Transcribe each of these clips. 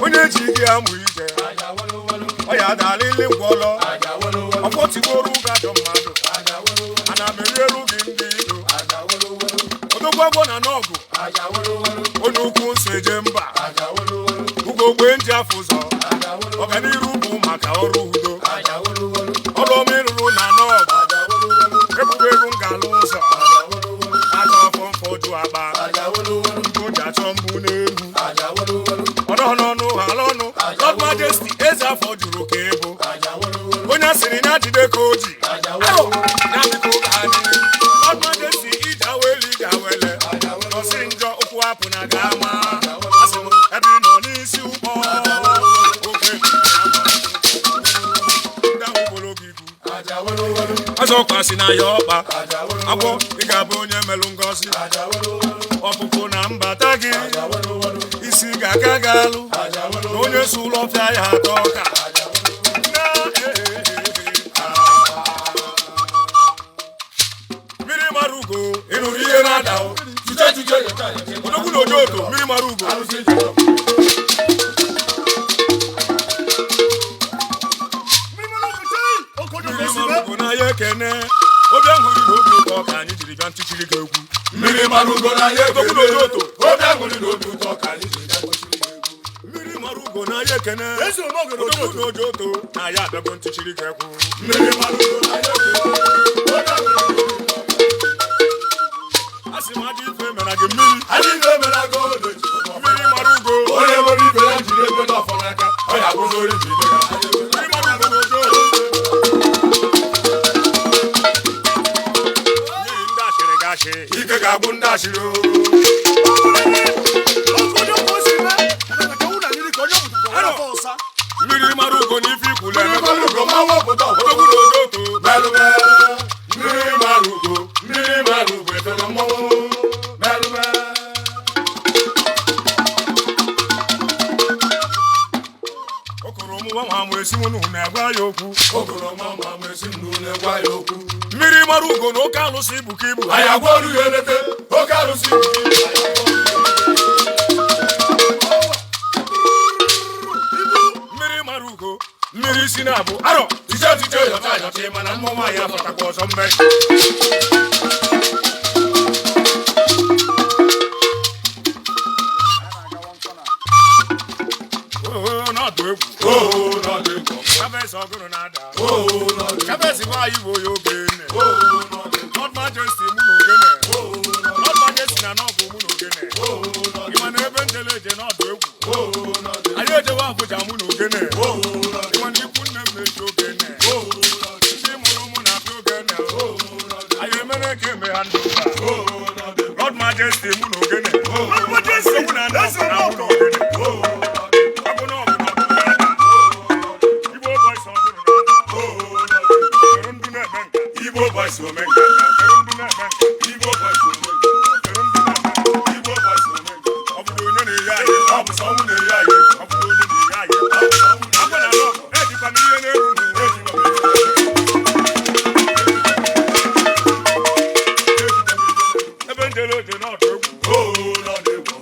Onye Ejyke amụ ije. Oya dalili ngwolo. Ọfọ tigboru ga jọ mmadụ. Igwagwo na n'ọgụ onye ukwu nso eje mba ugogbe nji afọ ụzọ ọganiru bụ maka ọrụ udo ọrụ ọma ịrụrụ na n'ọgụ ebube ego ngalụ ụzọ achọ afọ mfọdụ agba ndị achọ mbụ n'elu ọdọọ n'ọnụ hala ọnụ Lord Majesty eze afọ juru ka ebo onye asịrị ya jide ka oji ya biko ka anyị Lord Majesty ije awele ọsị njọ ụkwụ apụ na ga-ama asị m ebe ị nọ n'isi ụgbọ oke ndị ahụ gbologo ibu ọzọkwa si na ya ọkpa agwọ ị ga-abụ onye melụ ngọzi ọpụpụ na mbata gị isi ga-aka ga-alụ na onye so ụlọ ọfịa ya atọ ọka mmiri mara ugo ịnụrụ ihe na-ada odogwu na ojoto mmiri mara ugo na ya ekene obi aṅụrị na obi ụtọ ka anyị jiri bịa ntụchiri gị egwu mmiri mara ugo na ya ekene obi aṅụrị na obi ụtọ ka anyị jiri bịa ntụchiri gị egwu mmiri mara ugo na ya ekene odogwu na ojoto na ya abịago ntụchiri gị egwu mmiri mara ugo na ya ekene asị m adị ife mere gị mmiri adị ife mere gị odochi mmiri mara ugo onye nwere ibe ya jiri ebe n'ọfọ n'aka ọ ya abụghị ori ji ibe ya mmiri mara ugo na ojoto ike ga-agwụ ndị ashịrị mmiri mara ugo n'ife ikwulu mmiri mara ugo ma wepụta odogwu na ojoto merụme mmiri mara ugo efere mmọnwụ merụme okoro ọmụwa ma amụ esi mụnụ na-egwa ya okwu mmiri mara ugo na oke alụsị ibu ka ibu anyị agwa ọrụ ya elete oke arụsị mmiri mara ugo mmiri si na-abụ arọ tiche yọta mana mmọnwụ anyị afọtakwa ọzọ mbe n'ọdụ egwu kabesi ọgụrụ na-ada kabesi bụ anyị bụ onye Ogene Lord Majesty mụ na Ogene Lord Majesty na n'ọgụ mụ na Ogene ịma na ebe njele eje n'ọdụ egwu anyị ejewe Abuja mụ na Ogene ịma na ikwu nne m na-eji Ogene ndị mụrụ mụ na-apịa Ogene anyị emere ka eme ha ndụ Lord Majesty mụ na Ogene mụ na ndị ọkụ na mụ na Ogene Igbo boys omenka Igbo boys ọ bụ onye na-eyi anyị ọ bụ sọnwụ na-eyi anyị ọ bụ onye na-eyi anyị agwa na lọ ejikwa m ihe na-eru ebe njele oje n'ọdụ egwu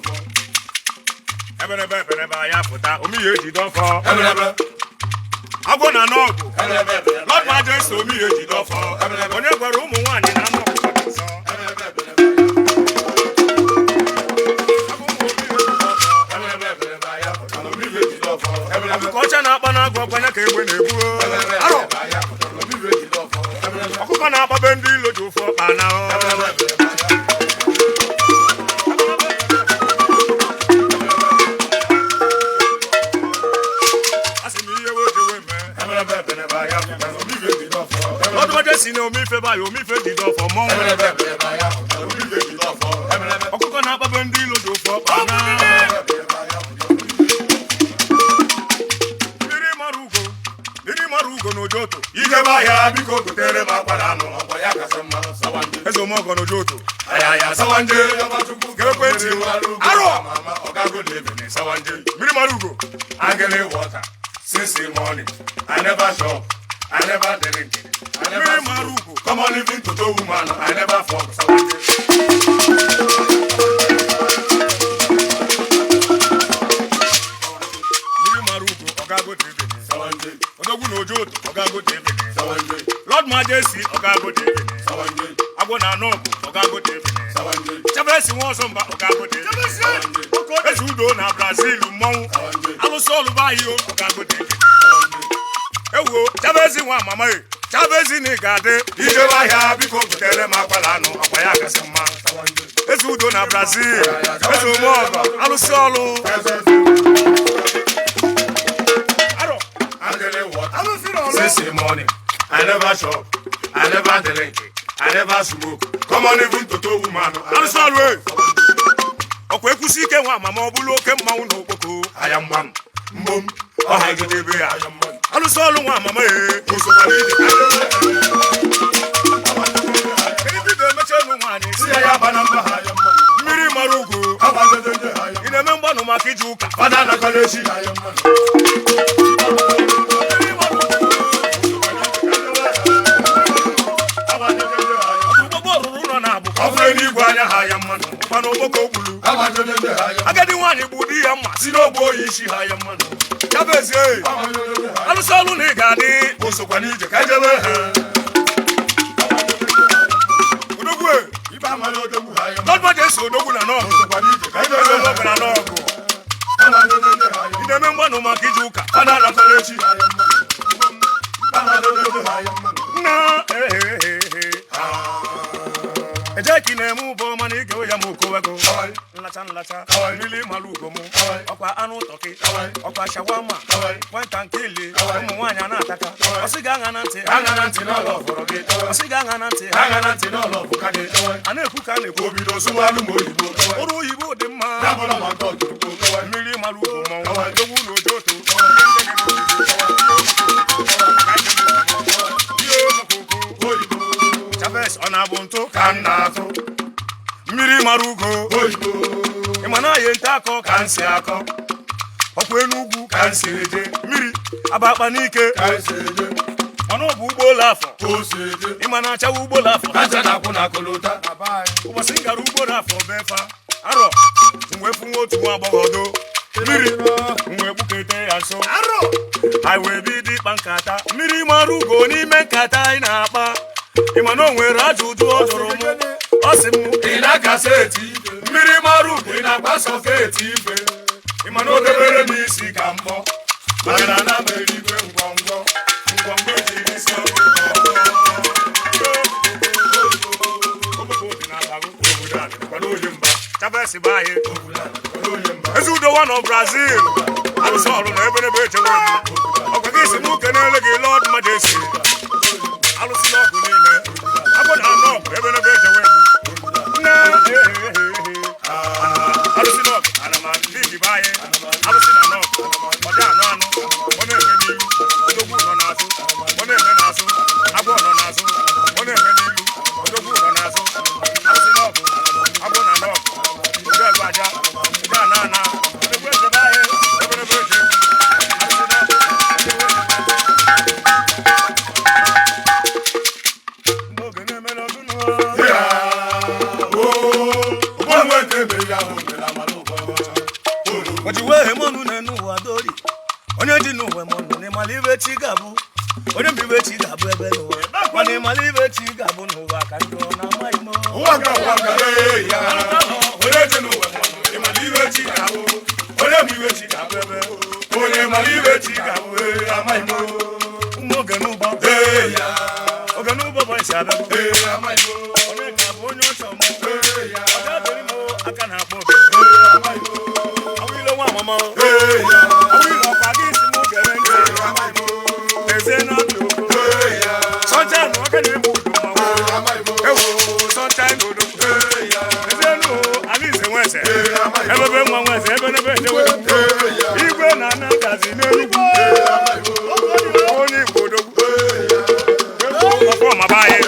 eberebe anyị apụta omihe ejide ọfọ agwọ na n'ọgụ Lord Majesty omihe ejide ọfọ onye gwara ụmụ nwaanyị na anụ ọkụkọ dị nsọ ọkụkọ ọcha na-akpa na-agụ ọkwanye ka egbe na-ebu arọ ọkụkọ na-akpabe ndị ilo ji ofu ọkpa na asị m ihe wejewe mee Lord Majesty na omife baya omife jide ọfọ mmọnwụ ọkụkọ na-akpabe ndị ilo ji ofu ọkpa na mmiri mara ugo na ojoto ijebe ahịa biko gotere m akwa na anụ ọkwa ya kasị mma sawanje eze omọgọ na ojoto ayaya sawanje ọbachukwu ga-ekwentị arọ mama ọgago na-ebe na sawanje mmiri mara ugo agịlị water since the morning I never shop I never drink I never mmiri mara ugo come on living to woman I never fuck sawanje mmiri mara ugo ọgago na-ebe 100. Odogwu no joto, oga go tebe. 700. Lord Majesty, oga go tebe. 700. agwọ na n'ọgụ ọgagote Chavesi Nwosomba ọgagote Ezi Udo na Brazil mmọnwụ alụsị ọlụbaghị ọgagote ewo Chavesi nwa mama Chavesi na ịga-adị ijewe ahịa biko butere m akwala anụ akwa ya kasị mma Ezi Udo na Brazil Ezi Ụmụọgọ alụsị ọlụ Since the morning, I never shop, I never drink, I never smoke. Come on, even to two woman. alụsị ọlụ ọkwa ekwusi ike nwa mama ọ bụla oke mmanwụ na okpoko I am one. Mbom. ọha egedebe ya alụsị ọlụ nwa mama mmiri mara ugwu ị na-eme mgbanụ maka iji ụka ọgbụgbọ rụrụ ụlọ na abụ n'igwe anya ha ya mmanụ mana ogboko ogbulu agadi nwaanyị bụ di ya mma si n'ogbe oyi isi ha ya mmanụ Chavesi alụsị ọlụ na ị ga-adị osokwa n'ije ka jebe ha odogwu Lọdụma Jesu odogwu na n'ọgụ na n'ọgụ ị na-eme mgbanụ maka iji ụka Ejyke na-eme ụbọ mana ị ga-ewe ya ma okowego nlacha mmiri mara ugo m ọkwa anụ tọkị ọkwa shawama nwata nke ile ụmụ nwaanyị na-ataka ọsị ga-aṅa na ntị n'ọlọ ọfọrọ gị ọsị ga-aṅa na ntị n'ọlọ ọfụka gị a na-ekwu ka a na-ekwu obido sụmalụ ma oyibo ọrụ oyibo dị mma mmiri mara ugo mmọnwụ ogwu na ojoto Chavesi ọ na-abụ ntụ ka m na-atụ mmiri mara ugo ị ma na aye nte akọ ka m si akọ ọkwa Enugwu ka m siri je mmiri abakpa n'ike ọnụ bụ ụgbọelu afọ ị ma na achawa ụgbọelu afọ ụbọchị m gara ụgbọelu afọ befa arọ mgbe fụ otu nwa agbọghọdo mmiri mgbe gbukete ya nso anyị wee bido ịkpa nkata mmiri mara ugo n'ime nkata anyị na-akpa ị ma na o nwere ajụjụ ọ jụrụ m ọ sị m ị na-akasa eti ife mmiri mara ugwu ị na-agbasa ofe eti ife ị ma na o debere m isi ka mbọ maka na ana mere igwe ngwongwo ejiri isi Chavesi bụ anyị Ezi Udo one of Brazil alụsị ọlụ na eberebe echewe ọkwa gị si m uke na-ele gị Lord Majesty alụsị n'ọgụ niile agwọ na n'ọgụ eberebe echewe nne alụsị n'ọgụ anamandiji bụ anyị alụsị na n'ọgụ ọdị anụ ọ na-eme n'ilu odogwu nọ n'azụ ọ na-eme n'azụ agwọ nọ n'azụ ọ na-eme n'ilu odogwu nọ n'azụ alụsị n'ọgụ agwọ na n'ọgụ ojú ẹgbẹ ajá ojú àná odogwu eze bụ anyị eberebe eche onye ji n'uwe mọnụ n'ịmala ibe chi ga-abụ onye mbi ibe chi ga-abụ ebe n'ụwa mana ịmala ibe chi ga-abụ n'ụwa ka njọ na amaghị m onye ji n'uwe mọnụ ịmala ibe chi ga-abụ onye mbi ibe chi ga-abụ ebe onye mala ibe chi ga-abụ amaghị m ụmụ Ogene ụgbọ Ogene ụgbọ bụ isi abịa onye ka bụ onye ọchọ m ọga dịrị m aka na-akpọ Ogene nwa amama ọkwa gị isi m gere ntị ezie na-abịa okwu Sunshine ọka na-egbu udo mmanwụ ewo Sunshine odo ezie nụ Alize Nweze ebebe nwa Nweze ebe n'ebe ejewe igwe na ana gazi n'Enugwu onye Igbo odogwu ọfọma bụ anyị